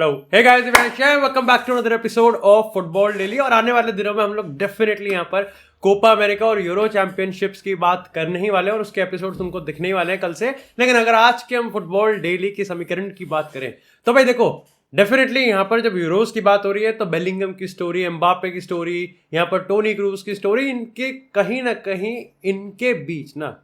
Hey guys, welcome back to another episode of Football Daily। और आने वाले दिनों में हम लोग डेफिनेटली यहाँ पर कोपा अमेरिका और यूरो चैंपियनशिप्स की बात करने ही वाले हैं और उसके एपिसोड तुमको दिखने ही वाले हैं कल से। लेकिन अगर आज के हम फुटबॉल डेली की समीकरण की बात करें तो भाई देखो, डेफिनेटली यहाँ पर जब यूरोस की बात हो रही है तो बेलिंगम की स्टोरी, एम्बापे की स्टोरी, यहाँ पर टोनी क्रूज की स्टोरी, इनके कहीं ना कहीं इनके बीच ना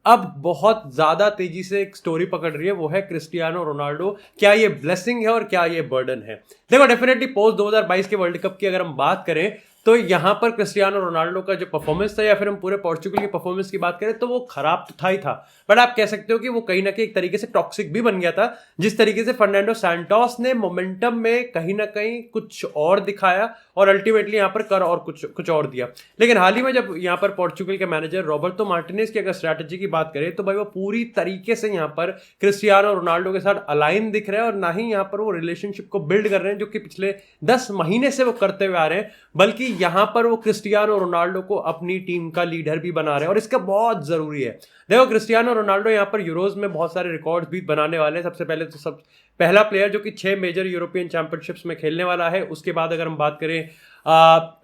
अब बहुत ज्यादा तेजी से एक स्टोरी पकड़ रही है, वो है क्रिस्टियानो रोनाल्डो। क्या ये ब्लेसिंग है और क्या ये बर्डन है? देखो, डेफिनेटली पोस्ट 2022 के वर्ल्ड कप की अगर हम बात करें तो यहाँ पर क्रिस्टियानो रोनाल्डो का जो परफॉर्मेंस था या फिर हम पूरे पोर्चुगल की परफॉर्मेंस की बात करें तो वो खराब तो था ही था, बट आप कह सकते हो कि वो कहीं ना कहीं एक तरीके से टॉक्सिक भी बन गया था। जिस तरीके से फर्नांडो सैंटोस ने मोमेंटम में कहीं ना कहीं कुछ और दिखाया और अल्टीमेटली यहाँ पर कर और कुछ और दिया। लेकिन हाल ही में जब यहाँ पर पोर्चुगल के मैनेजर रॉबर्टो मार्टिनेज की अगर स्ट्रैटेजी की बात करें तो भाई वो पूरी तरीके से यहाँ पर क्रिस्टियानो रोनाल्डो के साथ अलाइन दिख रहे हैं और ना ही यहाँ पर वो रिलेशनशिप को बिल्ड कर रहे हैं जो कि पिछले 10 महीने से वो करते हुए आ रहे हैं, बल्कि यहाँ पर वो क्रिस्टियानो रोनाल्डो को अपनी टीम का लीडर भी बना रहे हैं और इसका बहुत जरूरी है। देखो, क्रिस्टियानो रोनाल्डो यहाँ पर यूरोज में बहुत सारे रिकॉर्ड्स भी बनाने वाले हैं। सबसे पहले तो पहला प्लेयर जो कि 6 मेजर यूरोपियन चैंपियनशिप्स में खेलने वाला है। उसके बाद अगर हम बात करें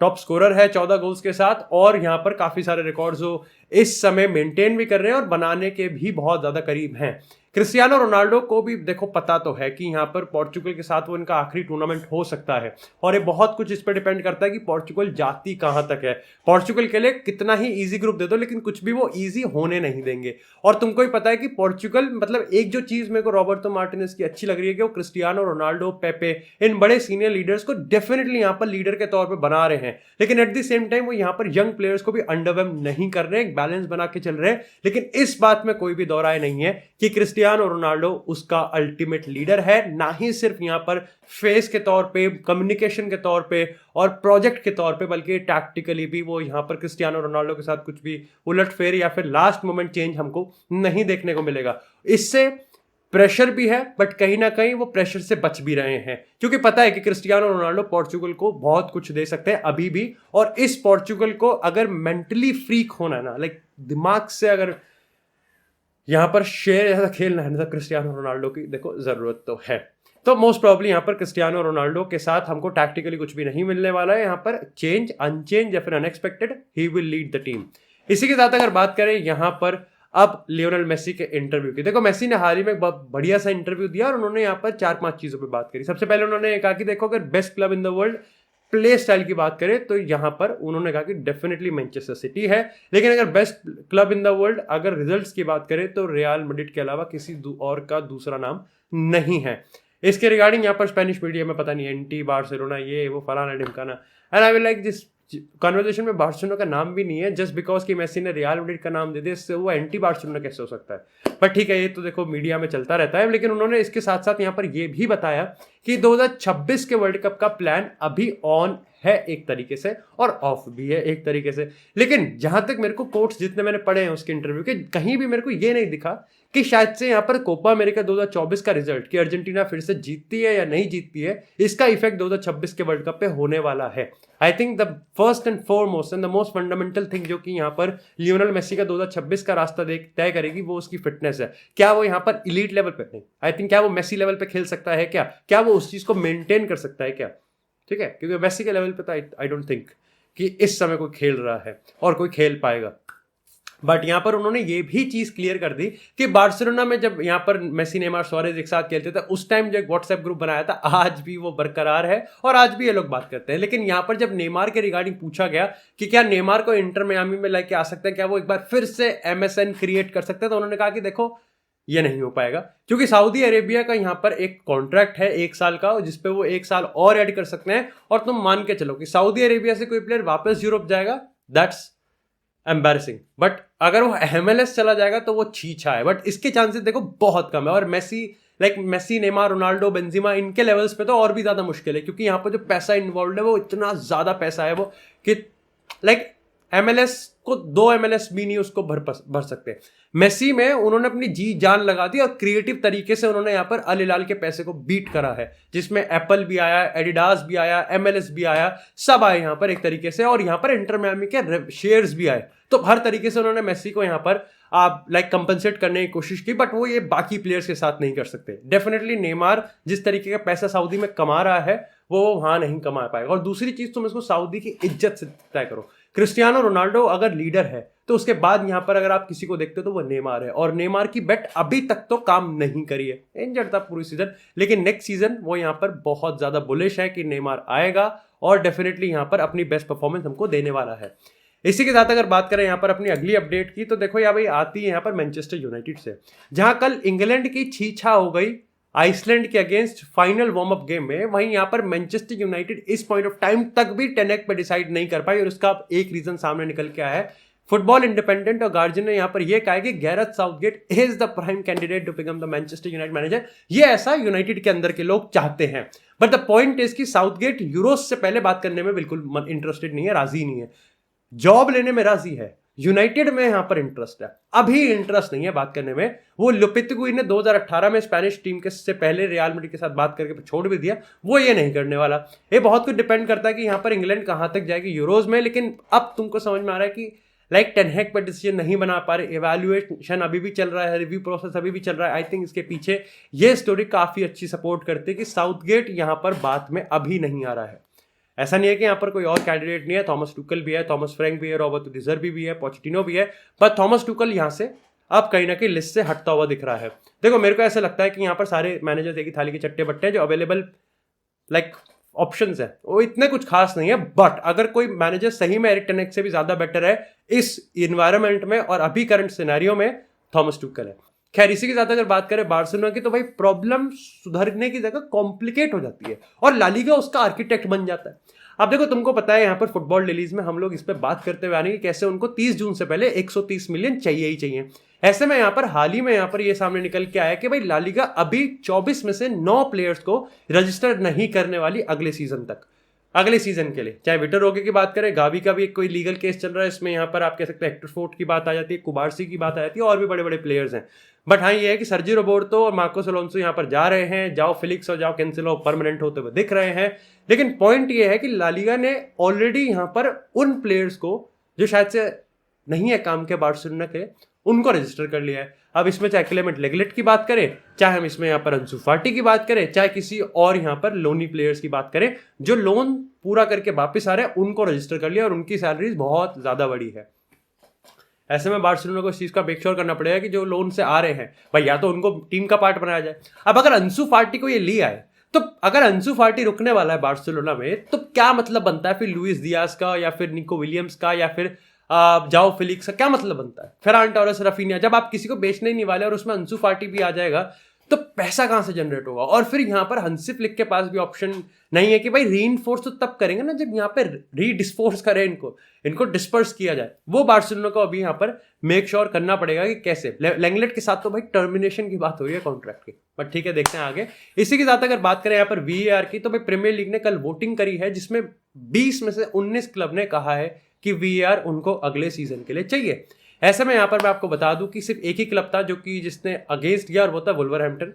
टॉप स्कोरर है 14 गोल्स के साथ, और यहाँ पर काफी सारे रिकॉर्ड्स जो इस समय मेंटेन भी कर रहे हैं और बनाने के भी बहुत ज्यादा करीब हैं। क्रिस्टियानो रोनाल्डो को भी देखो पता तो है कि यहाँ पर पोर्चुगल के साथ वो इनका आखिरी टूर्नामेंट हो सकता है और ये बहुत कुछ इस पर डिपेंड करता है कि पोर्चुगल जाती कहां तक है। पोर्चुगल के लिए कितना ही इजी ग्रुप दे दो लेकिन कुछ भी वो इजी होने नहीं देंगे। और तुमको ही पता है कि पोर्चुगल, मतलब एक जो चीज मेरे को रॉबर्टो मार्टिनेज की अच्छी लग रही है कि वो क्रिस्टियानो रोनाल्डो, पेपे, इन बड़े सीनियर लीडर्स को डेफिनेटली यहाँ पर लीडर के तौर पर बना रहे हैं, लेकिन एट द सेम टाइम वो यहाँ पर यंग प्लेयर्स को भी अंडरवेम नहीं कर रहे हैं, एक बैलेंस बना के चल रहे हैं। लेकिन इस बात में कोई भी दो राय नहीं है कि क्रिस्टियानो रोनाल्डो उसका अल्टीमेट लीडर है, ना ही सिर्फ यहाँ पर फेस के तौर पे, कम्युनिकेशन के तौर पे और प्रोजेक्ट के तौर पे, बल्कि टैक्टिकली भी वो यहाँ पर क्रिस्टियानो रोनाल्डो के साथ कुछ भी उलटफेर या फिर लास्ट मोमेंट चेंज हमको नहीं देखने को मिलेगा। इससे प्रेशर भी है, बट कहीं ना कहीं वो प्रेशर से बच भी रहे हैं क्योंकि पता है कि क्रिस्टियानो रोनाल्डो पोर्चुगल को बहुत कुछ दे सकते हैं अभी भी। और इस पोर्चुगल को अगर मेंटली फ्रीक होना ना, लाइक दिमाग से अगर यहाँ पर शेर जैसा खेलना है ना, तो क्रिस्टियानो रोनाल्डो की देखो जरूरत तो है। तो मोस्ट प्रॉब्ली यहाँ पर क्रिस्टियानो रोनाल्डो के साथ हमको टैक्टिकली कुछ भी नहीं मिलने वाला है। यहाँ पर चेंज, अनचेंज या फिर unexpected, he will lead the team. इसी के साथ अगर बात करें यहाँ पर अब लियोनेल मेसी के इंटरव्यू की, देखो मेसी ने हाल ही में एक बढ़िया सा इंटरव्यू दिया और उन्होंने यहाँ पर 4-5 चीजों पर बात करी। सबसे पहले उन्होंने कहा कि देखो, अगर best club in the world play style की बात करें तो यहाँ पर उन्होंने कहा कि डेफिनेटली मैनचेस्टर सिटी है, लेकिन अगर best club in the world अगर रिजल्ट्स की बात करें तो रियल मैड्रिड के अलावा किसी और का दूसरा नाम नहीं है। इसके रिगार्डिंग यहाँ पर स्पेनिश मीडिया में पता नहीं एंटी बार्सिलोना, ये वो फलाना ढिमकाना, एंड आई विल लाइक जिस कन्वर्सेशन में बार्सिलोना का नाम भी नहीं है, जस्ट बिकॉज कि मेसी ने रियल मैड्रिड का नाम दे दिया, इससे वो एंटी बार्सिलोना कैसे हो सकता है? पर ठीक है, ये तो देखो मीडिया में चलता रहता है। लेकिन उन्होंने इसके साथ साथ यहाँ पर ये भी बताया कि 2026 के वर्ल्ड कप का प्लान अभी ऑन है एक तरीके से और ऑफ भी है एक तरीके से। लेकिन जहां तक मेरे को कोट्स जितने मैंने पढ़े हैं उसके इंटरव्यू के, कहीं भी मेरे को ये नहीं दिखा कि शायद से यहाँ पर कोपा अमेरिका 2024 का रिजल्ट कि अर्जेंटीना फिर से जीतती है या नहीं जीतती है, इसका इफेक्ट 2026 के वर्ल्ड कप पे होने वाला है। I think the first and foremost and the most fundamental thing जो कि यहाँ पर लियोनेल मेसी का 2026 का रास्ता तय करेगी वो उसकी फिटनेस है। क्या वो यहाँ पर इलीट लेवल पे नहीं, आई थिंक क्या वो मेसी लेवल पे खेल सकता है, क्या वो उस चीज को मेंटेन कर सकता है क्या? ठीक है, क्योंकि मेसी के लेवल पे तो आई डोंट थिंक कि इस समय कोई खेल रहा है और कोई खेल पाएगा। बट यहाँ पर उन्होंने ये भी चीज क्लियर कर दी कि बार्सिलोना में जब यहाँ पर मेसी, नेमार, सुआरेज एक साथ खेलते थे उस टाइम जो एक व्हाट्सएप ग्रुप बनाया था, आज भी वो बरकरार है और आज भी ये लोग बात करते हैं। लेकिन यहाँ पर जब नेमार के रिगार्डिंग पूछा गया कि क्या नेमार को इंटर मियामी में लेके आ सकते हैं, क्या वो एक बार फिर से MSN क्रिएट कर सकते हैं, तो उन्होंने कहा कि देखो ये नहीं हो पाएगा क्योंकि सऊदी अरेबिया का यहाँ पर एक कॉन्ट्रैक्ट है 1 साल का जिसपे वो 1 साल और ऐड कर सकते हैं। और तुम मान के चलो कि सऊदी अरेबिया से कोई प्लेयर वापस यूरोप जाएगा, दैट्स एम्बैरेसिंग। बट अगर वो MLS चला जाएगा तो वो छीछा है, बट इसके चांसेस देखो बहुत कम है। और मेसी, नेमार, रोनाल्डो, बेंजिमा, इनके लेवल्स पे तो और भी ज्यादा मुश्किल है क्योंकि यहाँ पर जो पैसा इन्वॉल्व है वो इतना ज्यादा पैसा है वो कि MLS को 2 MLS भी नहीं उसको भर सकते। मेसी में उन्होंने अपनी जी जान लगा दी और क्रिएटिव तरीके से उन्होंने यहाँ पर अल हिलाल के पैसे को बीट करा है, जिसमें एप्पल भी आया, एडिडास भी आया, MLS भी आया, सब आए यहाँ पर एक तरीके से, और यहाँ पर इंटर मियामी के शेयर्स भी आए। तो हर तरीके से उन्होंने मेसी को यहाँ पर आप कंपनसेट करने की कोशिश की, बट वो ये बाकी प्लेयर्स के साथ नहीं कर सकते। डेफिनेटली नेमार जिस तरीके का पैसा सऊदी में कमा रहा है वो वहां नहीं कमा पाएगा। और दूसरी चीज, तुम इसको सऊदी की इज्जत से तय करो। क्रिस्टियानो रोनाल्डो अगर लीडर है तो उसके बाद यहां पर अगर आप किसी को देखते हो तो वो नेमार है, और नेमार की बेट अभी तक तो काम नहीं करी है, इंजर्ड था पूरी सीजन, लेकिन नेक्स्ट सीजन वो यहां पर बहुत ज्यादा बुलिश है कि नेमार आएगा और डेफिनेटली यहां पर अपनी बेस्ट परफॉर्मेंस हमको देने वाला है। इसी के साथ अगर बात करें यहाँ पर अपनी अगली अपडेट की, तो देखो यहाँ भाई आती है यहाँ पर मैनचेस्टर यूनाइटेड से, जहां कल इंग्लैंड की छीछा हो गई आइसलैंड के against final warm up game में, वहीं यहाँ पर मैनचेस्टर यूनाइटेड इस पॉइंट ऑफ टाइम तक भी 10 पे डिसाइड नहीं कर पाई, और उसका एक रीजन सामने निकल के आया है। फुटबॉल इंडिपेंडेंट और गार्जियन ने यहाँ पर यह कहा है कि Gareth Southgate is the prime candidate to become the Manchester United manager. ये ऐसा यूनाइटेड के अंदर के लोग चाहते हैं, बट द पॉइंट इज कि साउथगेट यूरोस से पहले बात करने में बिल्कुल इंटरेस्टेड नहीं है, राजी नहीं है। जॉब लेने में राजी है, यूनाइटेड में यहां पर इंटरेस्ट है, अभी इंटरेस्ट नहीं है बात करने में। वो लोपेतेगुई ने 2018 में स्पेनिश टीम के से पहले रियल मैड्रिड के साथ बात करके छोड़ भी दिया, वो ये नहीं करने वाला। ये बहुत कुछ डिपेंड करता है कि यहां पर इंग्लैंड कहां तक जाएगी यूरोज में, लेकिन अब तुमको समझ में आ रहा है कि टेन हैग पर डिसीजन नहीं बना पा रहे, इवैल्यूएशन अभी भी चल रहा है, रिव्यू प्रोसेस अभी भी चल रहा है। आई थिंक इसके पीछे ये स्टोरी काफी अच्छी सपोर्ट करती है कि साउथगेट यहां पर बात में अभी नहीं आ रहा है। ऐसा नहीं है कि यहाँ पर कोई और कैंडिडेट नहीं है, थॉमस टुकल भी है, थॉमस फ्रैंक भी है, रॉबर्टो डी ज़र्बी भी है, पोचेटिनो भी है, पर थॉमस टुकल यहाँ से अब कहीं ना कहीं लिस्ट से हटता हुआ दिख रहा है। देखो मेरे को ऐसा लगता है कि यहाँ पर सारे मैनेजर्स एक ही थाली के चट्टे बट्टे हैं, जो अवेलेबल ऑप्शंस है वो इतने कुछ खास नहीं है, बट अगर कोई मैनेजर सही में एरिक टेन हैग से भी ज्यादा बेटर है इस इन्वायरमेंट में और अभी करंट सिनेरियो में, थॉमस टुकल है। खैर इसी के साथ अगर बात करें बार्सिलोना की, तो भाई प्रॉब्लम सुधरने की जगह कॉम्प्लिकेट हो जाती है और ला लीगा उसका आर्किटेक्ट बन जाता है। अब देखो तुमको पता है यहाँ पर फुटबॉल डेलीज में हम लोग इस पे बात करते हुए आने की कैसे उनको 30 जून से पहले 130 मिलियन चाहिए ही चाहिए। ऐसे में यहाँ पर हाल ही में यहाँ पर ये सामने निकल के आया कि भाई ला लीगा अभी 24 में से 9 प्लेयर्स को रजिस्टर नहीं करने वाली अगले सीजन तक, अगले सीजन के लिए। चाहे विक्टर ओके की बात करें, गावी का भी एक कोई लीगल केस चल रहा है, इसमें यहाँ पर आप कह सकते हैं हेक्टर फोर्ट की बात आ जाती है, कुबार्सी की बात आ जाती है, और भी बड़े बड़े प्लेयर्स हैं। बट हाँ ये है कि सर्जी रोबर्टो और मार्कोस अलोंसो यहाँ पर जा रहे हैं, जाओ फिलिक्स और जाओ कैंसेलो परमानेंट होते हुए दिख रहे हैं। लेकिन पॉइंट ये है कि ला लीगा ने ऑलरेडी यहाँ पर उन प्लेयर्स को जो शायद से नहीं है काम के बार्सिलोना के, उनको रजिस्टर कर लिया है। अब इसमें चाहे क्लेमेंट लेगलेट की बात करें, चाहे हम इसमें यहाँ पर अंसु फाटी की बात करें, चाहे किसी और यहाँ पर लोनी प्लेयर्स की बात करें जो लोन पूरा करके वापस आ रहे हैं, उनको रजिस्टर कर लिया और उनकी सैलरीज बहुत ज्यादा बड़ी है। ऐसे में बार्सिलोना को इस चीज का मेक श्योर करना पड़ेगा कि जो लोन से आ रहे हैं भाई या तो उनको टीम का पार्ट बनाया जाए। अब अगर अंसु फाटी को ये लिया है, तो अगर अंसु फाटी रुकने वाला है बार्सिलोना में, तो क्या मतलब बनता है फिर लुइस डियाज का या फिर निको विलियम्स का या फिर जाओ फिलिक्स का, क्या मतलब बनता है? फेरान टोरेस, रफीनिया, जब आप किसी को बेचने ही नहीं वाले और उसमें अंसु फाटी भी आ जाएगा तो पैसा कहां से जनरेट होगा? और फिर यहाँ पर हंसी फ्लिक के पास भी ऑप्शन नहीं है कि भाई रीइंफोर्स तो तब करेंगे ना जब यहाँ पे रीडिस्पोर्स करें, इनको डिस्पर्स किया जाए। वो बार्सिलोना को अभी यहाँ पर मेक श्योर करना पड़ेगा कि कैसे। लेंगलेट के साथ तो भाई टर्मिनेशन की बात हो रही है कॉन्ट्रैक्ट की, बट ठीक है देखते हैं आगे। इसी के साथ अगर बात करें यहाँ पर VAR की, तो भाई प्रीमियर लीग ने कल वोटिंग करी है जिसमें 20 में से 19 क्लब ने कहा है कि VAR उनको अगले सीजन के लिए चाहिए। ऐसे में यहां पर मैं आपको बता दूं कि सिर्फ एक ही क्लब था जो कि जिसने अगेंस्ट किया और वो था वुल्वरहैम्पटन।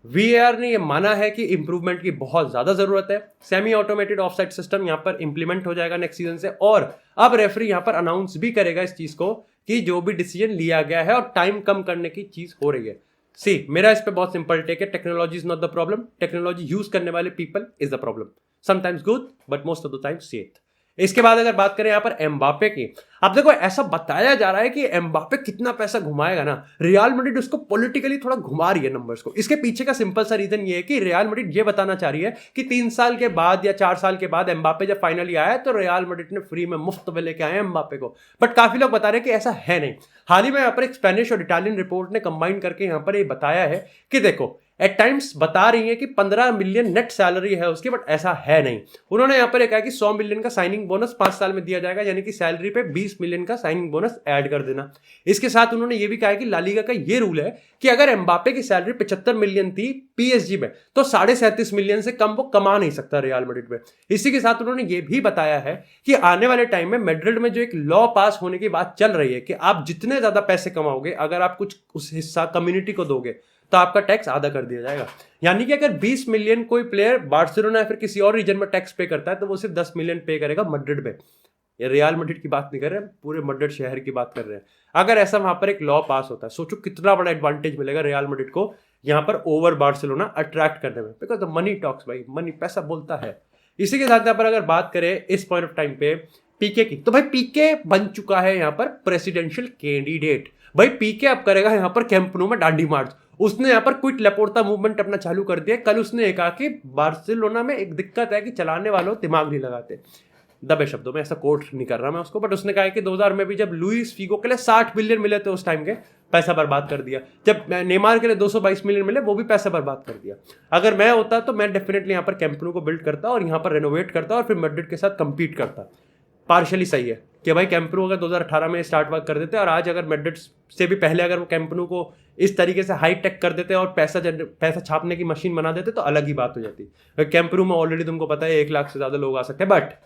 VAR ने ये माना है कि इंप्रूवमेंट की बहुत ज्यादा जरूरत है। सेमी ऑटोमेटेड ऑफसाइड सिस्टम यहां पर इंप्लीमेंट हो जाएगा नेक्स्ट सीजन से, और अब रेफरी यहां पर अनाउंस भी करेगा इस चीज को कि जो भी डिसीजन लिया गया है और टाइम कम करने की चीज हो रही है। मेरा इस पे बहुत सिंपल टेक है, technology is not the problem, technology use करने वाले people is the problem. Sometimes good but most of the time safe. इसके बाद अगर बात करें यहाँ पर एम्बापे की, अब देखो ऐसा बताया जा रहा है कि एम्बापे कितना पैसा घुमाएगा ना, रियल मैड्रिड उसको पॉलिटिकली थोड़ा घुमा रही है नंबर्स को। इसके पीछे का सिंपल सा रीजन ये है कि रियल मैड्रिड ये बताना चाह रही है कि 3 साल के बाद या 4 साल के बाद एम्बापे जब फाइनली आया तो रियल मैड्रिड ने फ्री में मुफ्त में लेके आए एम्बापे को। बट काफी लोग बता रहे हैं कि ऐसा है नहीं। हाल ही में यहाँ पर एक स्पेनिश और इटालियन रिपोर्ट ने कंबाइन करके यहाँ पर ये बताया है कि देखो एट टाइम्स बता रही है कि 15 मिलियन नेट सैलरी है उसकी, बट ऐसा है नहीं। उन्होंने यहाँ पर कहा कि 100 मिलियन का साइनिंग बोनस 5 साल में दिया जाएगा, यानी कि सैलरी पे 20 मिलियन का साइनिंग बोनस ऐड कर देना। इसके साथ उन्होंने ये भी कहा कि ला लीगा का ये रूल है कि अगर एम्बापे की सैलरी 75 मिलियन थी PSG में, तो 37.5 मिलियन से कम वो कमा नहीं सकता रियल मैड्रिड में। इसी के साथ उन्होंने ये भी बताया है कि आने वाले टाइम में मैड्रिड में जो एक लॉ पास होने की बात चल रही है कि आप जितने ज्यादा पैसे कमाओगे, अगर आप कुछ उस हिस्सा कम्युनिटी को दोगे तो आपका टैक्स आधा कर दिया जाएगा। यानी कि अगर 20 मिलियन कोई प्लेयर बार्सिलोना या फिर किसी और रीजन में टैक्स पे करता है तो वो सिर्फ 10 मिलियन पे करेगा मैड्रिड में। ये रियल मैड्रिड की बात नहीं कर रहे हैं, पूरे मैड्रिड शहर की बात कर रहे हैं। अगर ऐसा वहां पर एक लॉ पास होता है, सोचो कितना बड़ा एडवांटेज मिलेगा रियल मैड्रिड को यहाँ पर ओवर बार्सिलोना अट्रैक्ट करने में, बिकॉज द मनी टॉक्स भाई, मनी पैसा बोलता है। इसी के साथ यहाँ पर अगर बात करें इस पॉइंट ऑफ टाइम पे पीके की, तो भाई पीके बन चुका है यहाँ पर प्रेसिडेंशियल कैंडिडेट। भाई पीके अब करेगा यहाँ पर कैंप नो में डांडी मार्च। उसने यहाँ पर क्विट लेपोर्टा मूवमेंट अपना चालू कर दिया। कल उसने कहा कि बार्सिलोना में एक दिक्कत है कि चलाने वालों दिमाग नहीं लगाते, दबे शब्दों में, ऐसा कोट नहीं कर रहा मैं उसको, बट उसने कहा कि 2000 में भी जब लुइस फीगो के लिए 60 बिलियन मिले थे उस टाइम के, पैसा बर्बाद कर दिया। जब नेमार के लिए 222 मिलियन मिले, वो भी पैसा बर्बाद कर दिया। अगर मैं होता तो मैं डेफिनेटली यहाँ पर कैंप नो को बिल्ड करता और यहाँ पर रेनोवेट करता और फिर मैड्रिड के साथ कंपीट करता। पार्शियली सही है कि भाई कैंप नो अगर 2018 में स्टार्ट वर्क कर देते और आज अगर मैड्रिड से भी पहले अगर वो कैंप नो को इस तरीके से हाई टेक कर देते और पैसा छापने की मशीन बना देते तो अलग ही बात हो जाती। कैंप नो में ऑलरेडी तुमको पता है 1 लाख से ज्यादा लोग आ सकते हैं। बट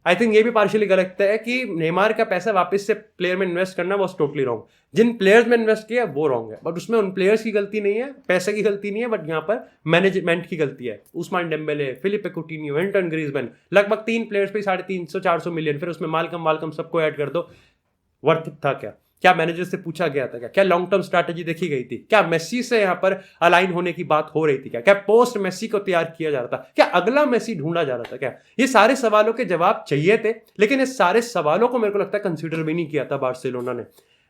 आई थिंक ये भी पार्शियली गलत है कि नेमार का पैसा वापस से प्लेयर में इन्वेस्ट करना वॉज टोटली रॉन्ग। जिन प्लेयर्स में इन्वेस्ट किया वो रॉन्ग है, बट उसमें उन प्लेयर्स की गलती नहीं है, पैसे की गलती नहीं है, बट यहाँ पर मैनेजमेंट की गलती है। उस्मान डेम्बेले, फिलिप कुटिन्हो, एंटन ग्रीजमैन, लगभग 3 प्लेयर्स पे 350-400 मिलियन, फिर उसमें माल्कम सबको ऐड कर दो। वर्थ इट था क्या मैनेजर से पूछा गया था? क्या लॉन्ग टर्म स्ट्रैटेजी देखी गई थी? क्या मेसी से यहाँ पर अलाइन होने की बात हो रही थी? क्या पोस्ट मेसी को तैयार किया जा रहा था? क्या अगला मेसी ढूंढा जा रहा था? क्या ये सारे सवालों के जवाब चाहिए थे, लेकिन इस सारे सवालों को मेरे को लगता है कंसीडर भी नहीं किया था बार्सिलोना ने।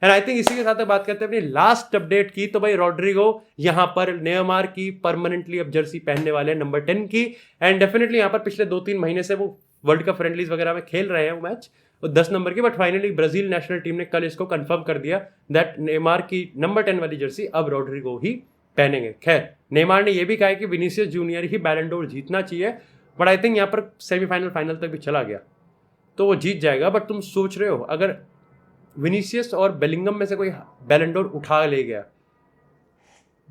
एंड आई थिंक इसी के साथ बात करते हैं अपनी लास्ट अपडेट की, तो भाई रॉड्रिगो यहाँ पर नेमार की परमानेंटली अब जर्सी पहनने वाले हैं, नंबर 10 की। एंड डेफिनेटली यहाँ पर पिछले 2-3 महीने से वो वर्ल्ड कप फ्रेंडलीज वगैरह में खेल रहे हैं वो मैच, 10 नंबर की, but finally Brazil national team ने कल इसको कंफर्म कर दिया दैट नेमार की नंबर 10 वाली जर्सी अब रॉड्रिगो ही पहनेंगे। खैर नेमार ने यह भी कहा कि विनीसियस जूनियर ही बैलन डोर जीतना चाहिए, बट आई थिंक यहाँ पर सेमीफाइनल फाइनल तक भी चला गया तो वो जीत जाएगा। बट तुम सोच रहे हो अगर विनीसियस और बेलिंगम में से कोई बैलन डोर उठा ले गया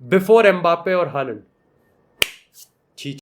बिफोर एम्बापे और हालैंड,